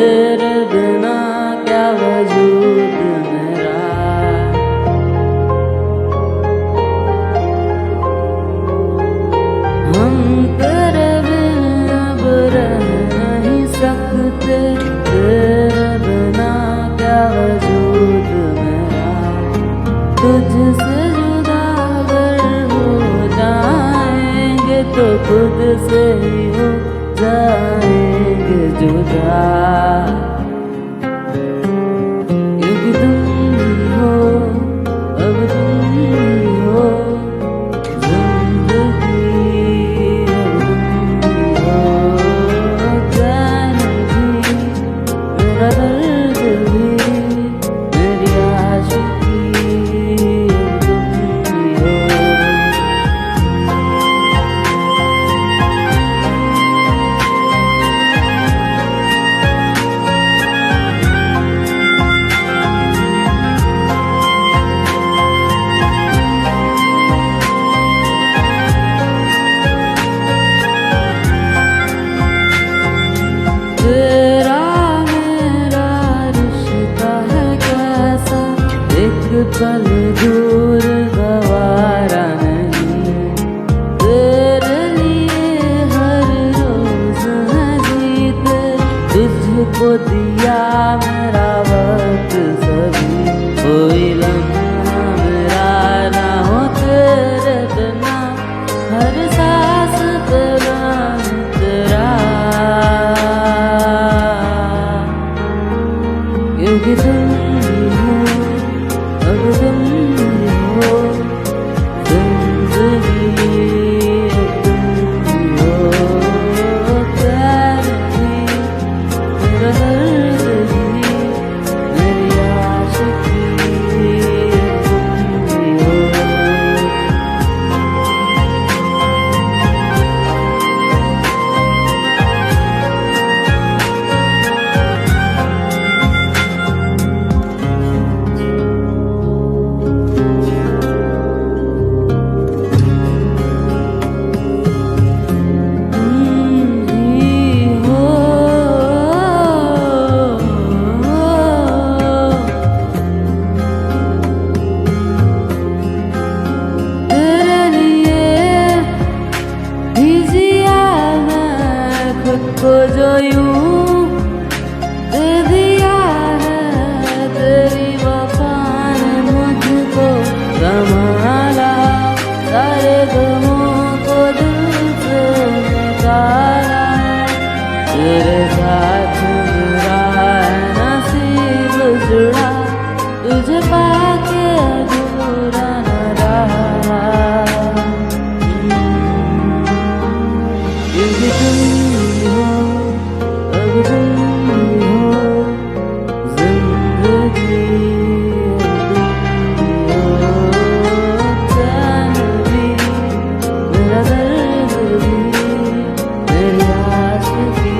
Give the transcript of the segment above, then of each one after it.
तेरे बिना क्या वजूद मेरा। हम तेरे बिना अब रह नहीं सकते, तेरे बिना क्या वजूद मेरा। तुझसे जुदा अगर हो जाएंगे तो खुद से ही हो जाएंगे जुदा। क्योंकि तुम ही हो, अब तुम ही हो जिंदगी, अब तुम ही हो चैन भी, मेरा दर्द भी, मेरी आशिकी, अब तुम ही हो। तेरा मेरा रिश्ता है कैसा, एक पल दूर गवारा नहीं। तेरे लिए हर रोज है जीते, तुझको दिया मेरा वक्त सभी। कोई लम्हा मेरा ना हो तेरे बिना, हर सांस तेरा तेरा। क्योंकि तुम ही हो, अब तुम ही हो जिंदगी, अब तुम ही हो प्यार भी, मेरा दर्द भी, मेरी आशिकी, अब तुम ही हो। को जो यूं दे दिया है, तेरी वफा ने मुझको संभाला। सारे गमों को दिल से निकाला, तेरे साथ मेरा है नसीब जुड़ा, तुझे पाके अधूरा न रहा। क्योंकि तुम ही हो, अब तुम ही हो जिंदगी, अब तुम ही हो चैन भी, मेरा दर्द भी, मेरी आशिकी,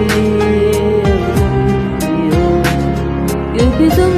अब तुम ही हो। क्योंकि तुम